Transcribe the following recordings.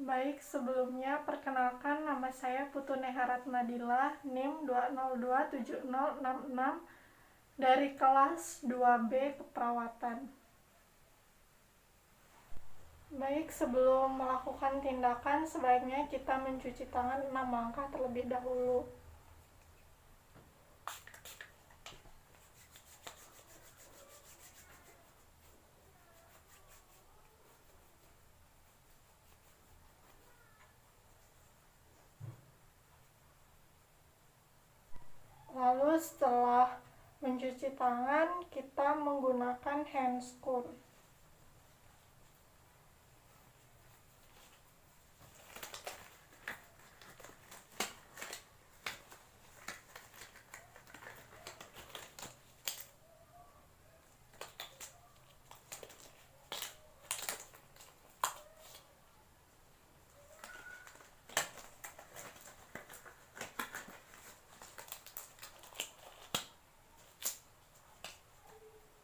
Baik, sebelumnya perkenalkan nama saya Putu Neharat Nadila, NIM 2027066 dari kelas 2B Keperawatan. Baik, sebelum melakukan tindakan sebaiknya kita mencuci tangan 6 langkah terlebih dahulu. Lalu setelah mencuci tangan, kita menggunakan handscoon.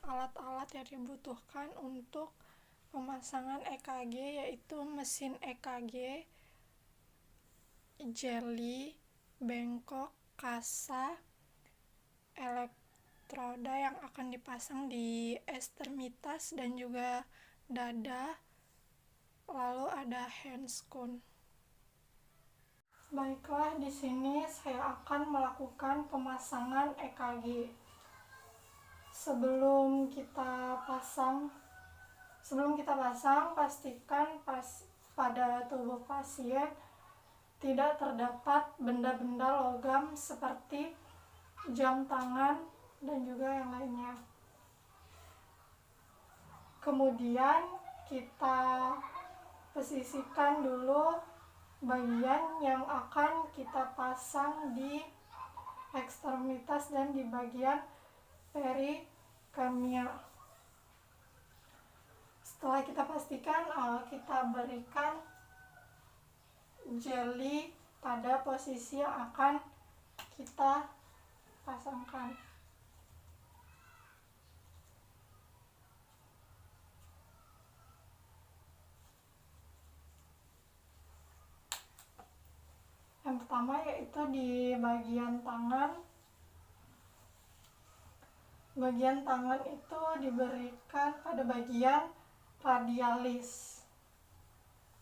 Alat-alat yang dibutuhkan untuk pemasangan EKG yaitu mesin EKG, jeli, bengkok, kasa, elektroda yang akan dipasang di ekstremitas dan juga dada, lalu ada handscoon. Baiklah, di sini saya akan melakukan pemasangan EKG. Sebelum kita pasang, pastikan pada tubuh pasien tidak terdapat benda-benda logam seperti jam tangan dan juga yang lainnya. Kemudian kita posisikan dulu bagian yang akan kita pasang di ekstremitas dan di bagian perikardia. Setelah kita pastikan, kita berikan jeli pada posisi yang akan kita pasangkan. Yang pertama yaitu di bagian tangan. Bagian tangan itu diberikan pada bagian radialis,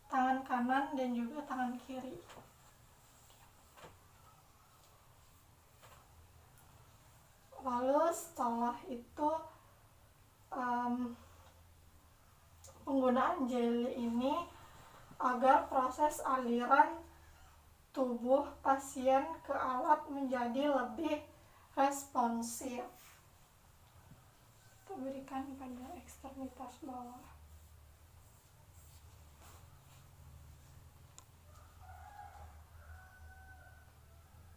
tangan kanan dan juga tangan kiri. Lalu setelah itu penggunaan jeli ini agar proses aliran tubuh pasien ke alat menjadi lebih responsif. Kita berikan pada ekstremitas bawah.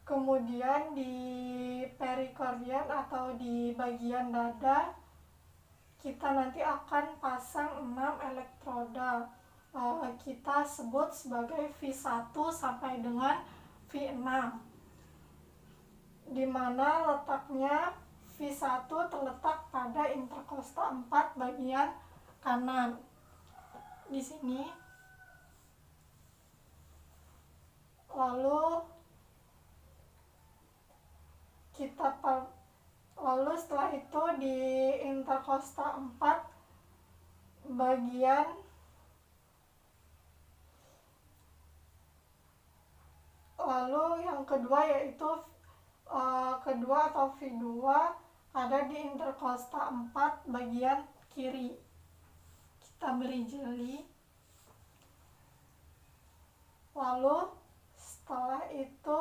Kemudian di perikardian atau di bagian dada, kita nanti akan pasang 6 elektroda. Kita sebut sebagai V1 sampai dengan V6, di mana letaknya V1 terletak pada interkosta 4 bagian kanan di sini. Lalu setelah itu di interkosta 4 bagian lalu yang kedua yaitu kedua atau V2 ada di interkosta 4 bagian kiri. Kita beri jeli. Lalu setelah itu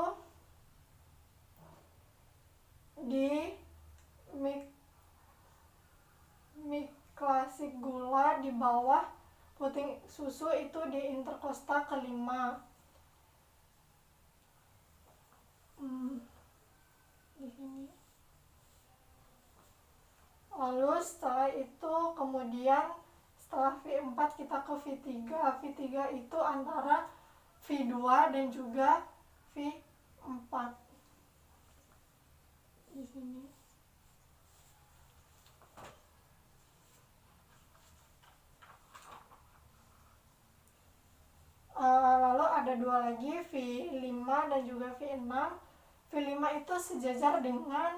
di mik klasik gula di bawah puting susu itu di interkosta kelima. Di sini. Lalu setelah itu kemudian setelah V4 kita ke V3. V3 itu antara V2 dan juga V4. Di sini. ada dua lagi, V5 dan juga V6. V5 itu sejajar dengan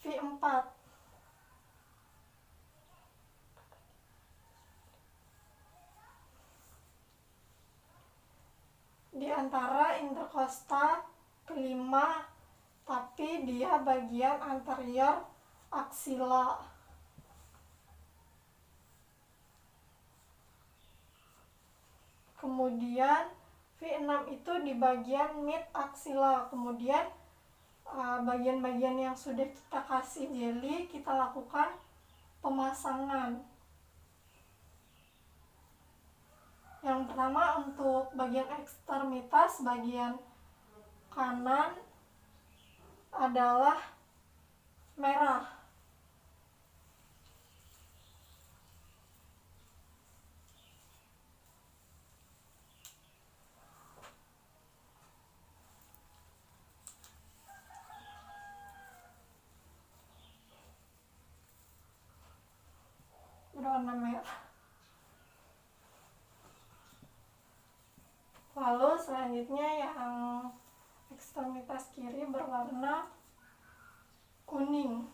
V4. Di antara interkosta kelima, tapi dia bagian anterior aksila. Kemudian V6 itu di bagian mid aksila. Kemudian bagian-bagian yang sudah kita kasih jeli, kita lakukan pemasangan. Yang pertama untuk bagian ekstremitas, bagian kanan adalah merah. Berwarna merah. Lalu selanjutnya yang ekstremitas kiri berwarna kuning.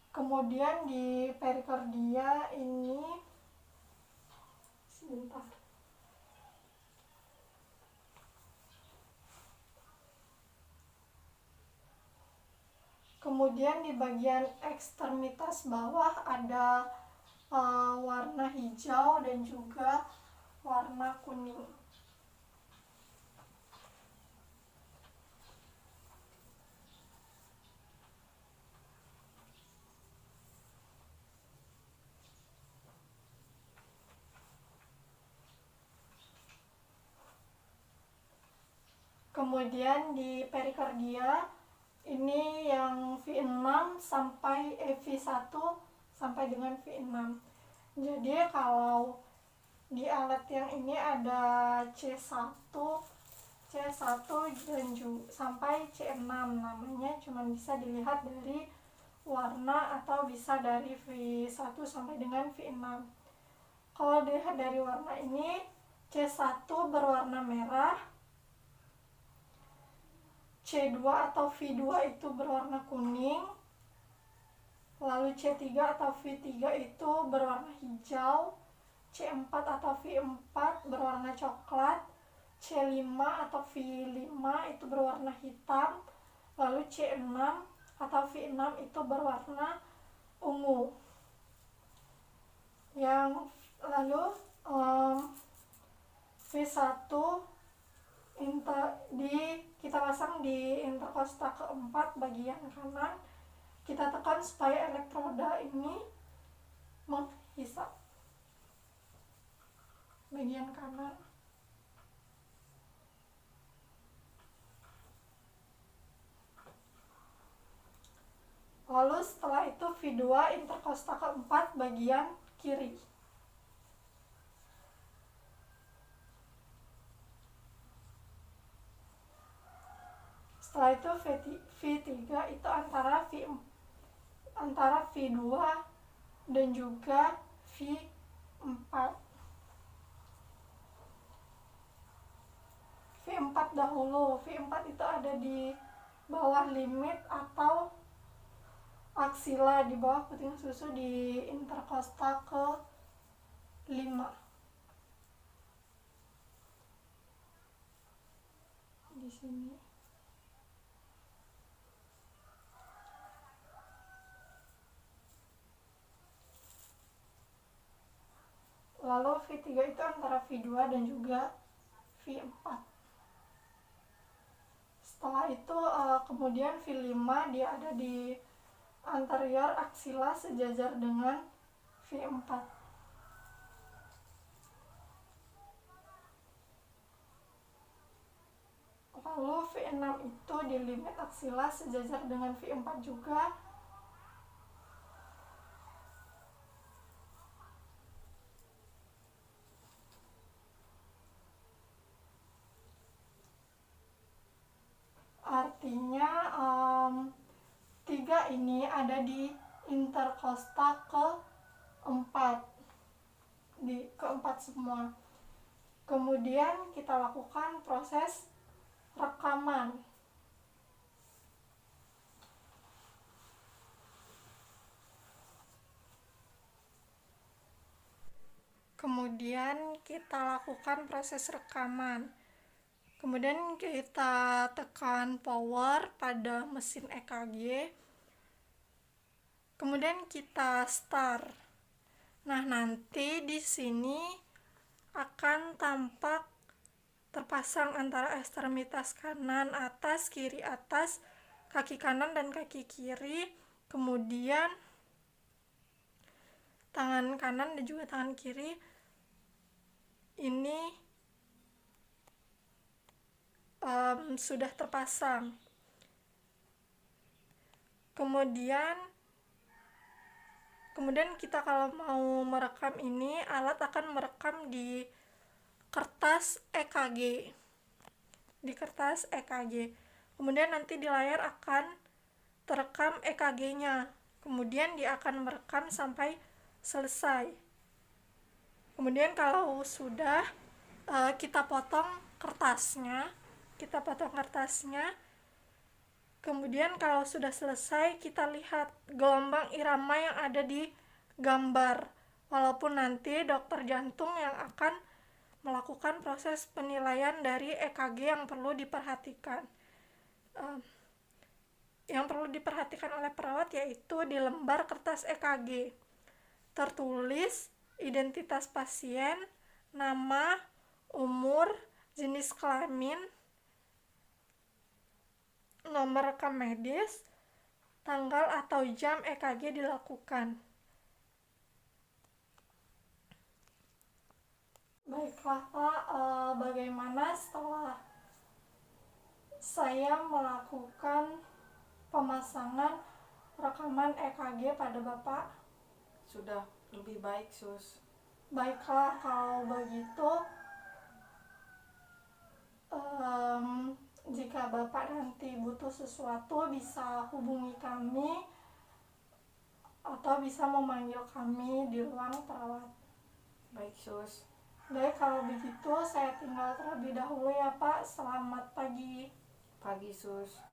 Kemudian di perikardia ini sebentar. Kemudian di bagian ekstremitas bawah ada warna hijau dan juga warna kuning. Kemudian di perikardia ini yang V6 sampai V1 sampai dengan V6. Jadi kalau di alat yang ini ada C1 dan juga sampai C6, namanya cuma bisa dilihat dari warna atau bisa dari V1 sampai dengan V6. Kalau dilihat dari warna ini, C1 berwarna merah, C2 atau V2 itu berwarna kuning, lalu C3 atau V3 itu berwarna hijau, C4 atau V4 berwarna coklat, C5 atau V5 itu berwarna hitam, lalu C6 atau V6 itu berwarna ungu. Yang lalu V1 kita pasang di interkosta keempat bagian kanan. Kita tekan supaya elektroda ini menghisap bagian kanan. Lalu setelah itu V2 interkosta keempat bagian kiri. Setelah itu V3 itu antara V2 dan juga V4. V4 dahulu. V4 itu ada di bawah limit atau aksila, di bawah puting susu di interkosta ke-5. Di sini. Lalu V3 itu antara V2 dan juga V4. Setelah itu kemudian V5 dia ada di anterior aksila sejajar dengan V4. Lalu V6 itu di limit aksila sejajar dengan V4 juga. Artinya 3 ini ada di interkosta keempat, di keempat semua. Kemudian kita lakukan proses rekaman. Kemudian kita lakukan proses rekaman. Kemudian kita tekan power pada mesin EKG. Kemudian kita start. Nah, nanti di sini akan tampak terpasang antara ekstremitas kanan atas, kiri atas, kaki kanan dan kaki kiri. Kemudian tangan kanan dan juga tangan kiri ini sudah terpasang. Kemudian kita kalau mau merekam ini, alat akan merekam di kertas EKG. Kemudian nanti di layar akan terekam EKG-nya. Kemudian dia akan merekam sampai selesai. Kemudian kalau sudah, kita potong kertasnya. Kemudian kalau sudah selesai, kita lihat gelombang irama yang ada di gambar. Walaupun nanti dokter jantung yang akan melakukan proses penilaian dari EKG yang perlu diperhatikan. Yang perlu diperhatikan oleh perawat yaitu di lembar kertas EKG tertulis identitas pasien, nama, umur, jenis kelamin, nomor rekam medis, tanggal atau jam EKG dilakukan. Baiklah Pak, bagaimana setelah saya melakukan pemasangan rekaman EKG pada Bapak? Sudah lebih baik, Sus. Baiklah, kalau begitu jika Bapak nanti butuh sesuatu bisa hubungi kami atau bisa memanggil kami di ruang perawat. Baik, Sus. Baik, kalau begitu saya tinggal terlebih dahulu ya Pak. Selamat pagi. Pagi, Sus.